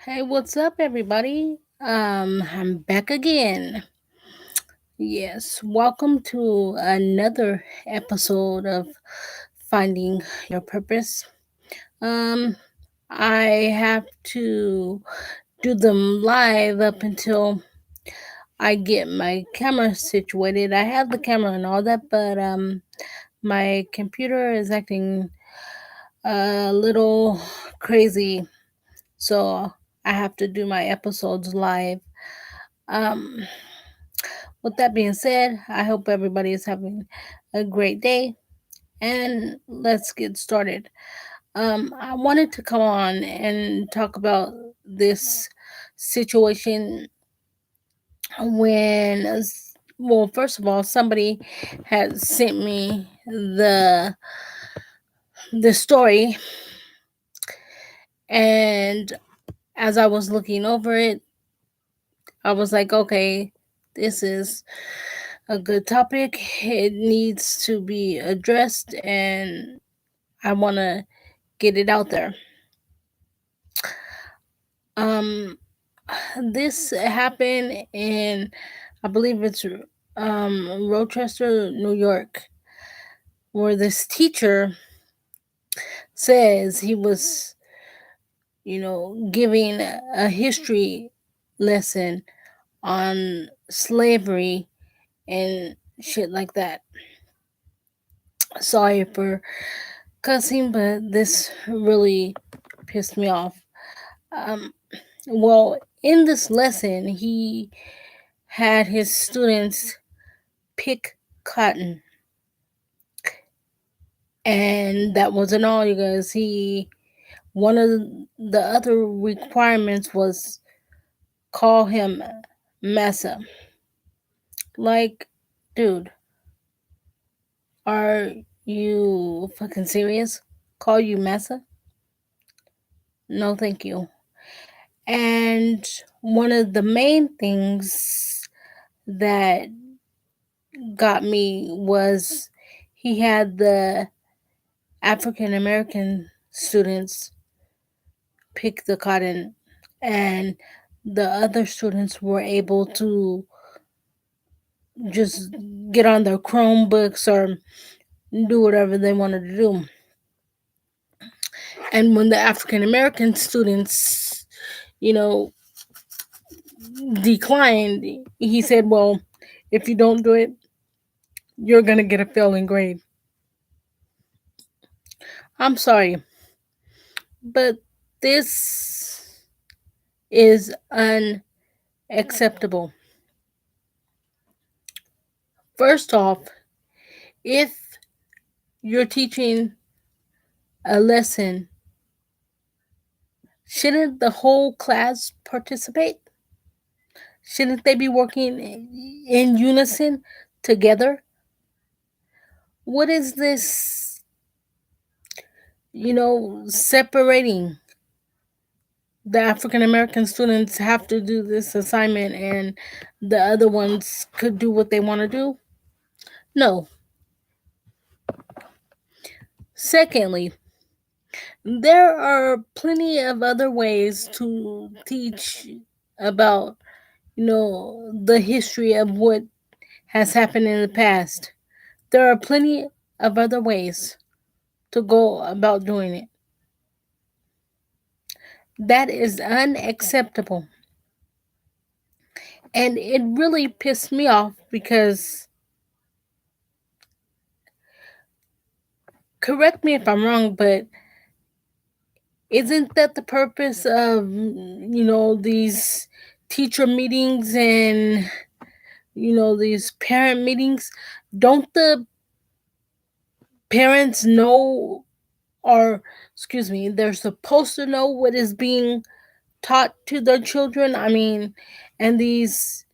Hey, what's up, everybody? I'm back again. Yes, welcome to another episode of Finding Your Purpose. Um, I have to do them live up until I get my camera situated. I have the camera and all that, but my computer is acting a little crazy, so I have to do my episodes live. Um, With that being said, I hope everybody is having a great day and let's get started. I wanted to come on and talk about this situation when, well, first of all, somebody had sent me the story, and as I was looking over it, I was like, okay, this is a good topic. It needs to be addressed, and I want to get it out there. Um, this happened in, I believe it's Rochester, New York, where this teacher says he was, giving a history lesson on slavery and shit like that. Sorry for cussing, but this really pissed me off. Um, well, in this lesson, he had his students pick cotton, and that wasn't all, you guys. He One of the other requirements was call him massa. Like, dude, are you fucking serious? Call you massa? No, thank you. And one of the main things that got me was he had the African American students pick the cotton, and the other students were able to just get on their Chromebooks or do whatever they wanted to do. And when the African American students, you know, declined, he said, well, if you don't do it, you're going to get a failing grade. I'm sorry, but this is unacceptable. First off, if you're teaching a lesson, shouldn't the whole class participate? Shouldn't they be working in unison together? What is this, separating? The African American students have to do this assignment and the other ones could do what they want to do? No. Secondly, there are plenty of other ways to teach about, the history of what has happened in the past. There are plenty of other ways to go about doing it. That is unacceptable. And it really pissed me off because, correct me if I'm wrong, but isn't that the purpose of, these teacher meetings and, these parent meetings? Don't the parents know, or, excuse me, they're supposed to know what is being taught to their children? I mean, and these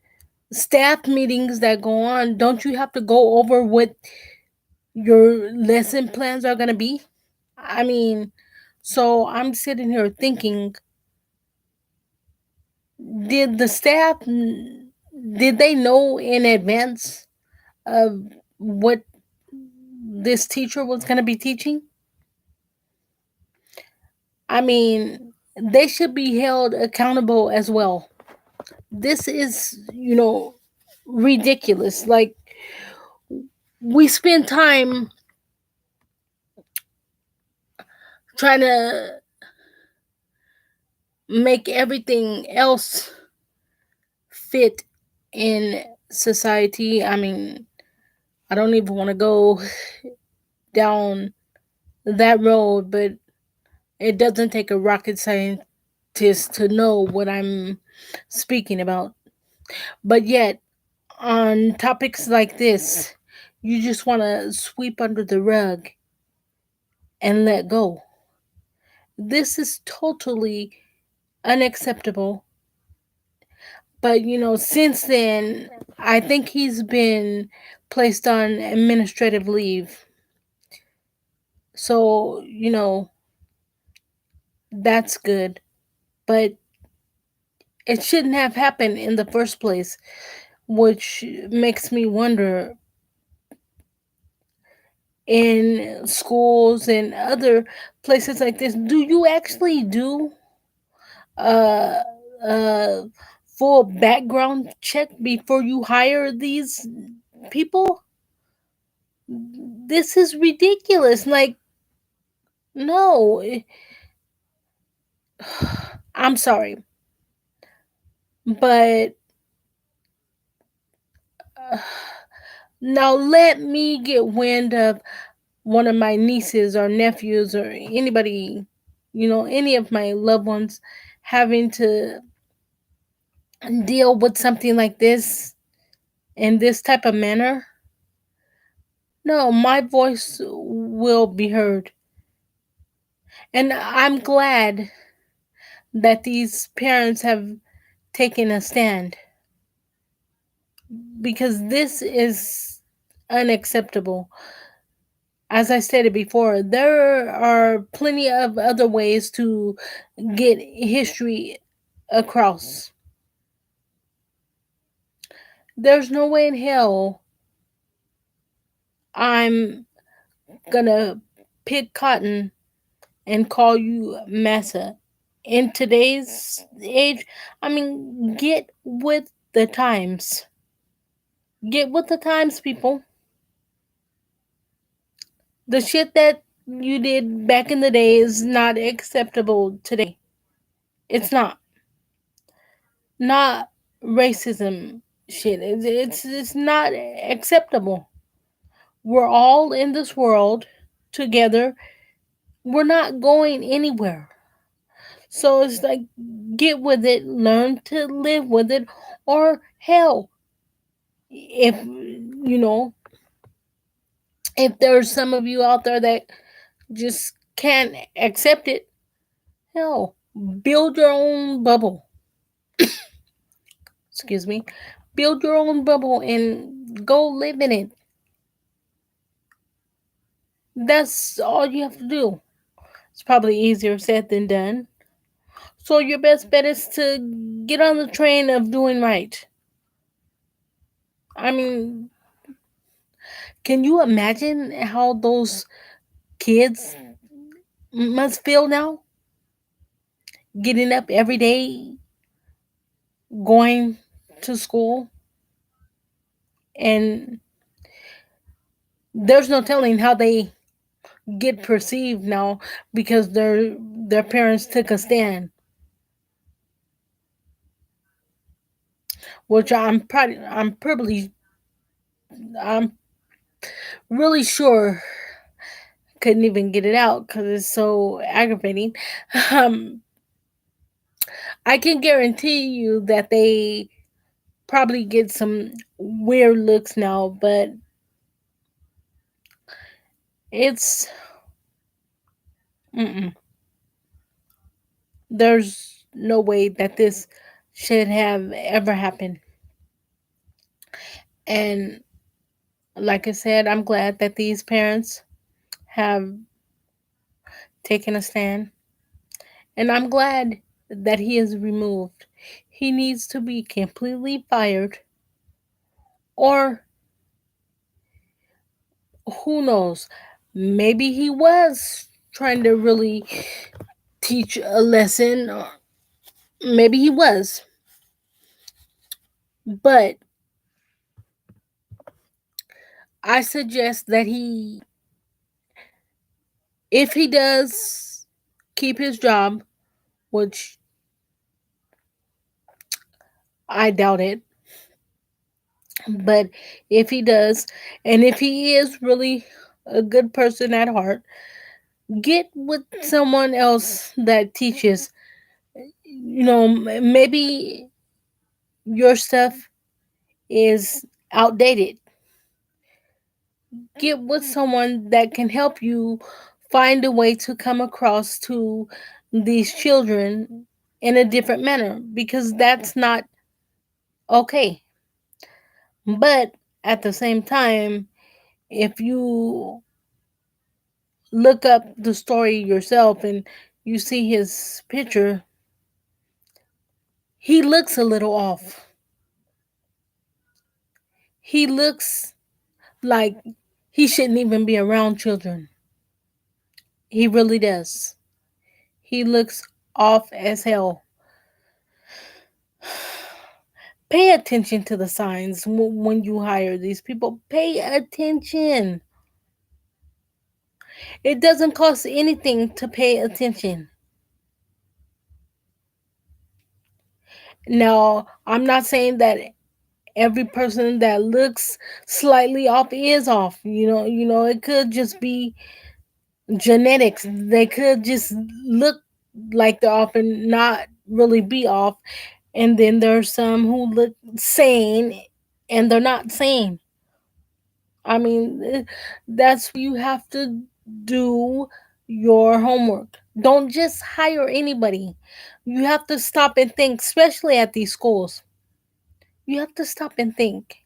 staff meetings that go on, don't you have to go over what your lesson plans are going to be? I mean, so I'm sitting here thinking, did the staff, did they know in advance of what this teacher was going to be teaching? I mean, they should be held accountable as well. This is, ridiculous. Like, we spend time trying to make everything else fit in society. I mean, I don't even want to go down that road, but it doesn't take a rocket scientist to know what I'm speaking about. But yet, on topics like this, you just want to sweep under the rug and let go. This is totally unacceptable. But, since then, I think he's been placed on administrative leave. So, that's good. But it shouldn't have happened in the first place, which makes me wonder, in schools and other places like this, do you actually do a, a full background check before you hire these people? This is ridiculous. Like, no. I'm sorry, but uh, now let me get wind of one of my nieces or nephews or anybody, any of my loved ones having to deal with something like this in this type of manner. No, my voice will be heard. And I'm glad that these parents have taken a stand, because this is unacceptable. As I stated before, there are plenty of other ways to get history across. There's no way in hell I'm gonna pick cotton and call you massa. In today's age, I mean, get with the times. Get with the times, people. The shit that you did back in the day is not acceptable today. It's not. Not racism shit. It's not acceptable. We're all in this world together. We're not going anywhere. So it's like, get with it, learn to live with it, or hell, if you know, if there's some of you out there that just can't accept it, hell, build your own bubble. Excuse me. Build your own bubble and go live in it. That's all you have to do. It's probably easier said than done. So your best bet is to get on the train of doing right. I mean, can you imagine how those kids must feel now? Getting up every day, going to school, and there's no telling how they get perceived now because their parents took a stand, which I'm really sure couldn't even get it out because it's so aggravating. Um, I can guarantee you that they probably get some weird looks now, but it's mm-mm. There's no way that this should have ever happened. And like I said, I'm glad that these parents have taken a stand, and I'm glad that he is removed. He needs to be completely fired, or who knows, maybe he was trying to really teach a lesson, or maybe he was, but I suggest that he, if he does keep his job, which I doubt it, but if he does, and if he is really a good person at heart, get with someone else that teaches. Maybe your stuff is outdated. Get with someone that can help you find a way to come across to these children in a different manner, because that's not okay. But at the same time, if you look up the story yourself and you see his picture, he looks a little off. He looks like he shouldn't even be around children. He really does. He looks off as hell. Pay attention to the signs when you hire these people. Pay attention. It doesn't cost anything to pay attention. Now, I'm not saying that every person that looks slightly off is off. It could just be genetics. They could just look like they're off and not really be off. And then there's some who look sane and they're not sane. I mean, that's why you have to do your homework. Don't just hire anybody. You have to stop and think, especially at these schools. You have to stop and think.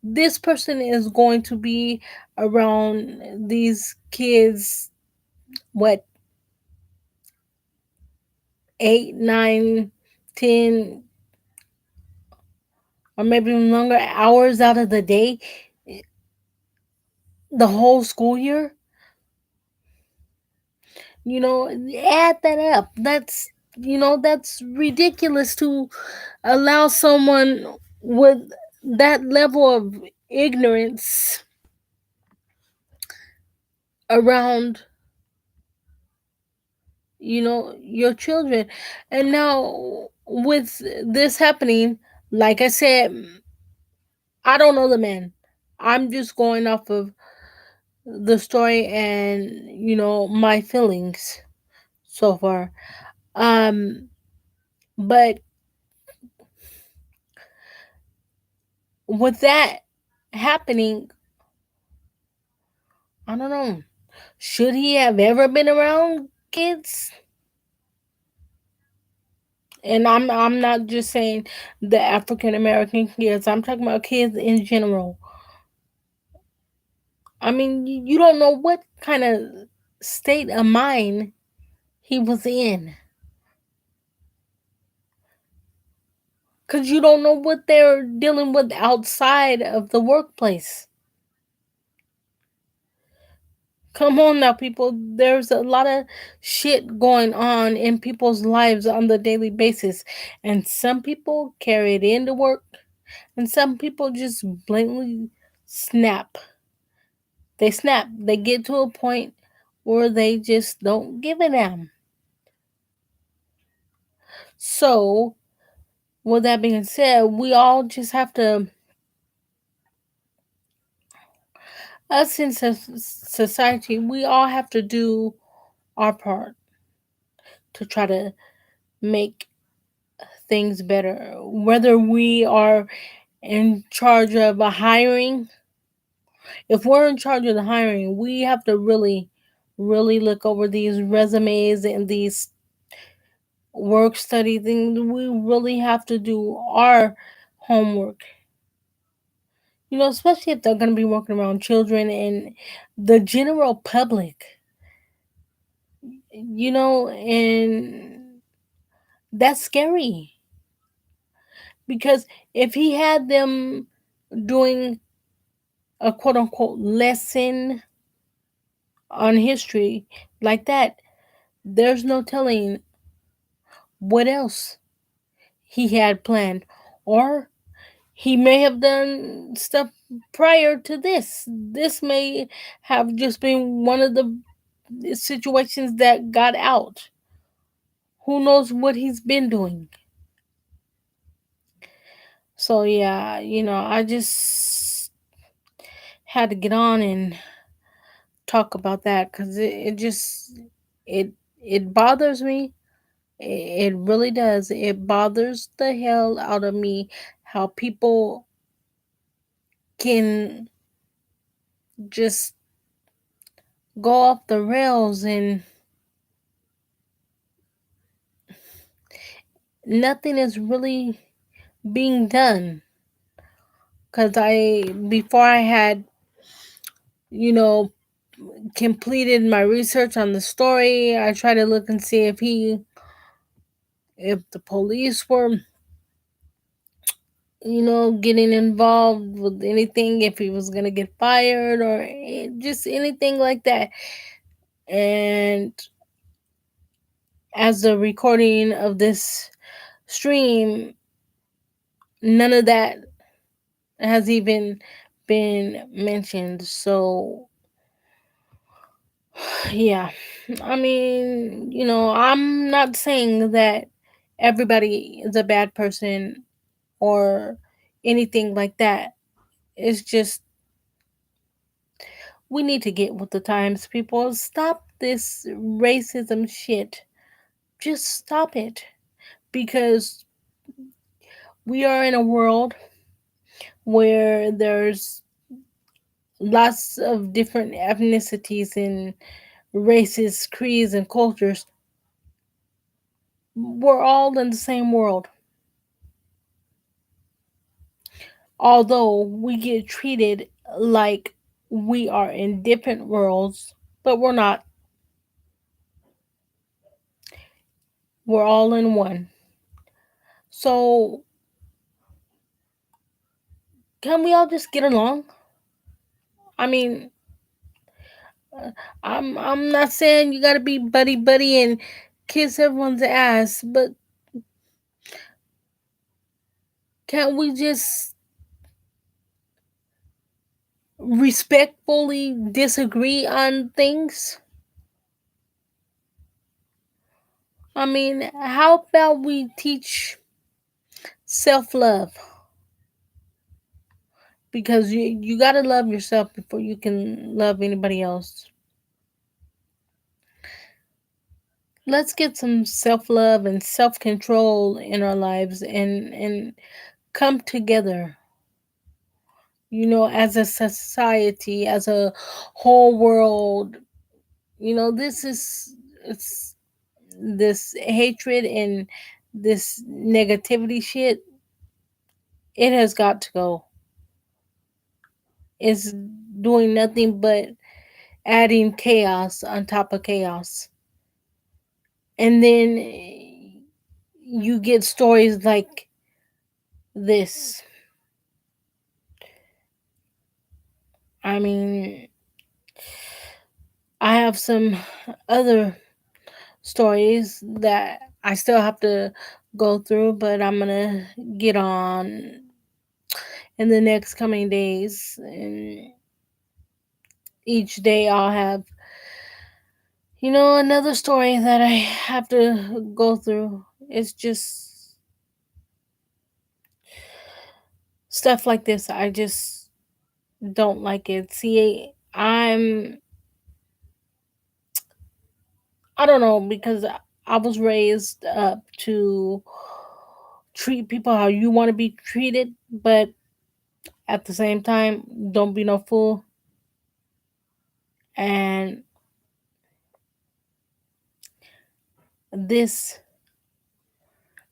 This person is going to be around these kids, what, 8, 9, 10, or maybe even longer hours out of the day, the whole school year. Add that up. That's ridiculous to allow someone with that level of ignorance around, your children. And now with this happening, like I said, I don't know the man. I'm just going off of the story and, my feelings so far. Um but with that happening, I don't know. Should he have ever been around kids? And I'm not just saying the African American kids. I'm talking about kids in general. I mean, you don't know what kind of state of mind he was in, cuz you don't know what they're dealing with outside of the workplace. Come on now, people. There's a lot of shit going on in people's lives on the daily basis. And some people carry it into work, and some people just blatantly snap. They snap. They get to a point where they just don't give a damn. So, with that being said, we all just have to, us in society, we all have to do our part to try to make things better. Whether we are in charge of a hiring, if we're in charge of the hiring, we have to really, really look over these resumes and these work study things. We really have to do our homework. Especially if they're going to be working around children and the general public. And that's scary, because if he had them doing a quote unquote lesson on history like that, there's no telling what else he had planned. Or he may have done stuff prior to this. This may have just been one of the situations that got out. Who knows what he's been doing? So yeah, I just had to get on and talk about that because it just it it bothers me. It really does. It bothers the hell out of me how people can just go off the rails and nothing is really being done. Because before I had, you know, completed my research on the story, I tried to look and see if the police were, getting involved with anything, if he was going to get fired or just anything like that. And as the recording of this stream, none of that has even been mentioned. So, yeah. I mean, I'm not saying that everybody is a bad person or anything like that. It's just we need to get with the times, people. Stop this racism shit. Just stop it. Because we are in a world where there's lots of different ethnicities and races, creeds, and cultures. We're all in the same world. Although we get treated like we are in different worlds, but we're not. We're all in one. So, can we all just get along? I mean, uh, I'm not saying you got to be buddy buddy and kiss everyone's ass, but can't we just respectfully disagree on things? I mean, how about we teach self love? Because you got to love yourself before you can love anybody else. Let's get some self love and self control in our lives and come together, as a society, as a whole world. This is it's this hatred and this negativity shit. It has got to go. It's doing nothing but adding chaos on top of chaos. And then you get stories like this. I mean, I have some other stories that I still have to go through, but I'm gonna get on in the next coming days. And each day I'll have, another story that I have to go through. It's just stuff like this. I just don't like it. See, I don't know, because I was raised up to treat people how you want to be treated, but at the same time, don't be no fool. And this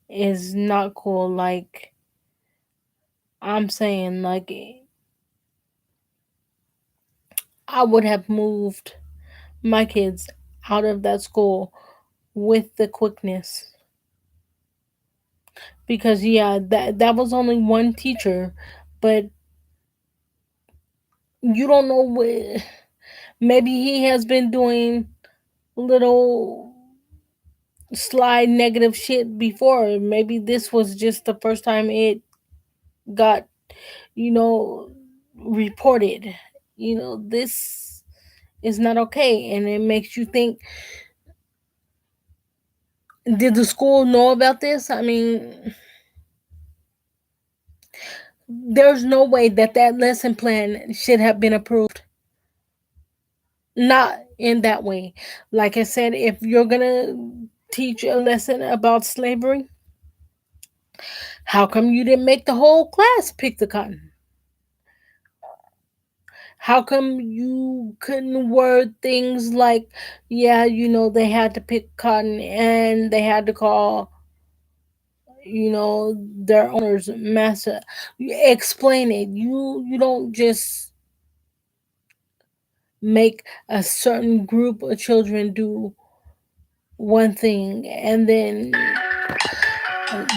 is not cool. Like, I'm saying, like, I would have moved my kids out of that school with the quickness. Because yeah, that was only one teacher, but you don't know what maybe he has been doing little. slide negative shit before. Maybe this was just the first time it got, you know, reported. This is not okay. And it makes you think, did the school know about this? I mean, there's no way that that lesson plan should have been approved. Not in that way. Like I said, if you're gonna teach a lesson about slavery, how come you didn't make the whole class pick the cotton? How come you couldn't word things like, yeah, they had to pick cotton and they had to call, their owners master? Explain it. You don't just make a certain group of children do one thing, and then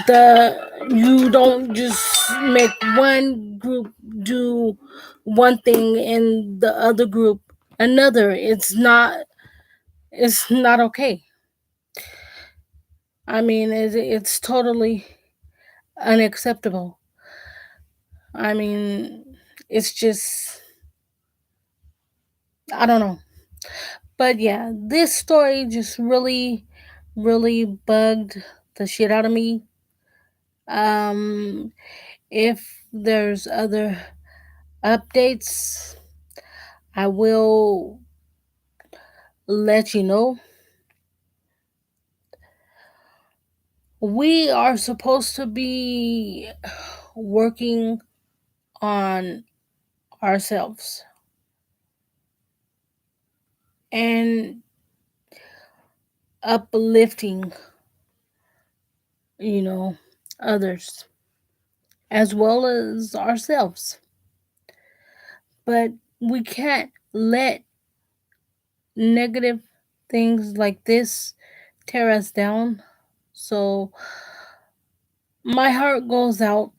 the you don't just make one group do one thing and the other group another. It's not okay. I mean, it's totally unacceptable. I mean, it's just, I don't know. But yeah, this story just really, really bugged the shit out of me. Um, if there's other updates, I will let you know. We are supposed to be working on ourselves and uplifting, you know, others as well as ourselves. But we can't let negative things like this tear us down. So my heart goes out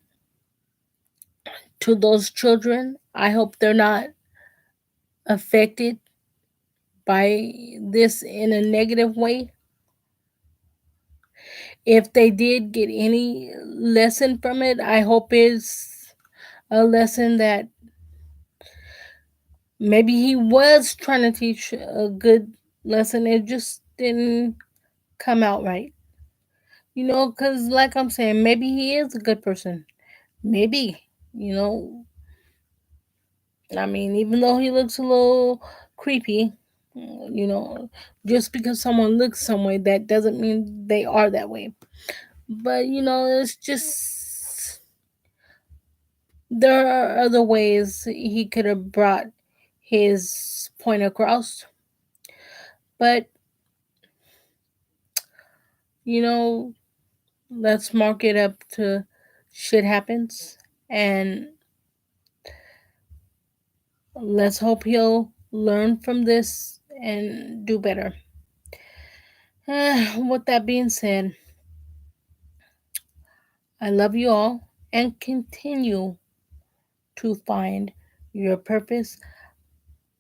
to those children. I hope they're not affected by this in a negative way. If they did get any lesson from it, I hope it's a lesson that maybe he was trying to teach a good lesson. It just didn't come out right. Because, like I'm saying, maybe he is a good person. Maybe, you know, I mean, even though he looks a little creepy, you know, just because someone looks some way, that doesn't mean they are that way. But, it's just, there are other ways he could have brought his point across. But, you know, let's mark it up to shit happens. And let's hope he'll learn from this and do better. With that being said, I love you all and continue to find your purpose.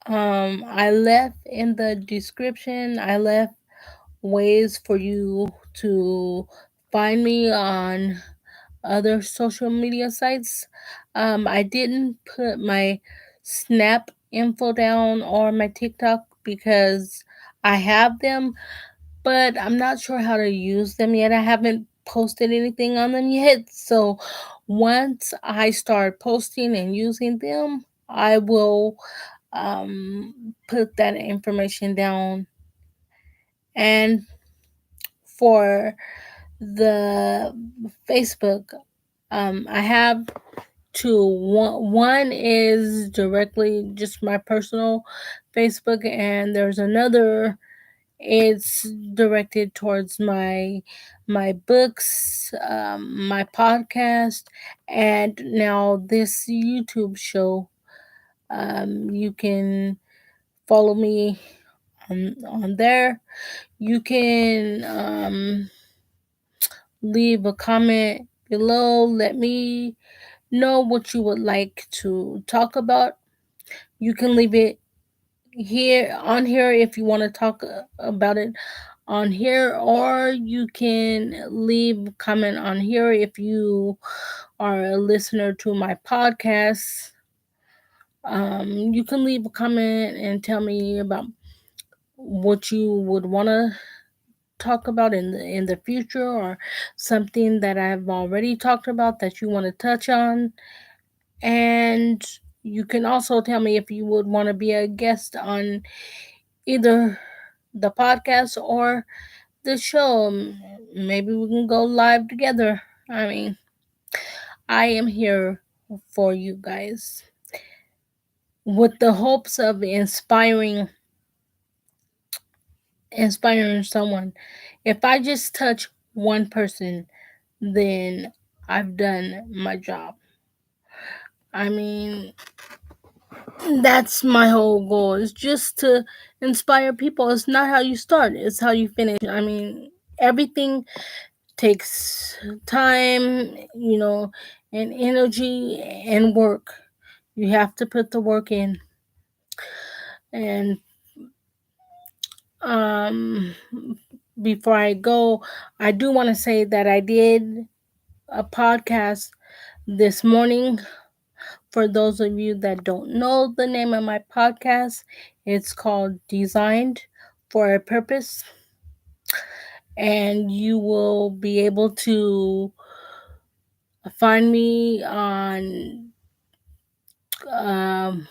I left in the description, I left ways for you to find me on other social media sites. I didn't put my Snap info down or my TikTok because I have them, but I'm not sure how to use them yet. I haven't posted anything on them yet. So once I start posting and using them, I will put that information down. And for the Facebook, I have two. One is directly just my personal Facebook, and there's another. It's directed towards my books, my podcast, and now this YouTube show. You can follow me on there. You can leave a comment below. Let me know what you would like to talk about. You can leave it here if you want to talk about it on here, or you can leave a comment on here if you are a listener to my podcast. You can leave a comment and tell me about what you would want to talk about in the future, or something that I've already talked about that you want to touch on. And you can also tell me if you would want to be a guest on either the podcast or the show. Maybe we can go live together. I mean, I am here for you guys with the hopes of inspiring someone. If I just touch one person, then I've done my job. I mean, that's my whole goal, is just to inspire people. It's not how you start, it's how you finish. I mean, everything takes time, and energy and work. You have to put the work in. And um before I go, I do want to say that I did a podcast this morning. For those of you that don't know the name of my podcast, it's called Designed for a Purpose. And you will be able to find me on um,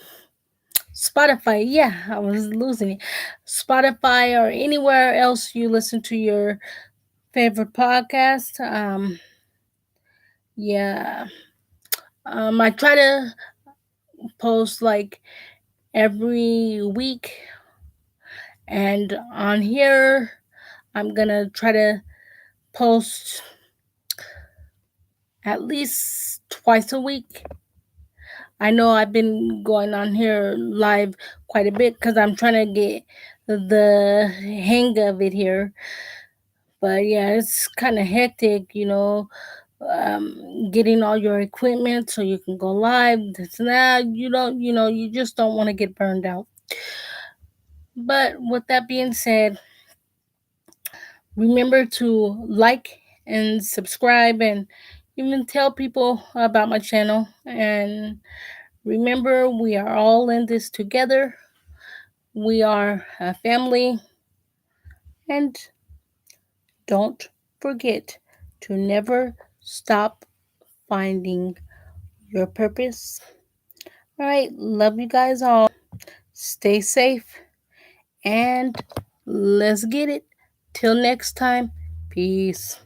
Spotify. Yeah, I was losing it. Spotify or anywhere else you listen to your favorite podcast. Yeah. I try to post like every week, and on here I'm gonna try to post at least twice a week. I know I've been going on here live quite a bit because I'm trying to get the hang of it here. But yeah, it's kind of hectic, getting all your equipment so you can go live. This and that. You just don't want to get burned out. But with that being said, remember to like and subscribe, and even tell people about my channel. And remember, we are all in this together. We are a family. And don't forget to never stop finding your purpose. All right, love you guys all. Stay safe, and let's get it. Till next time, peace.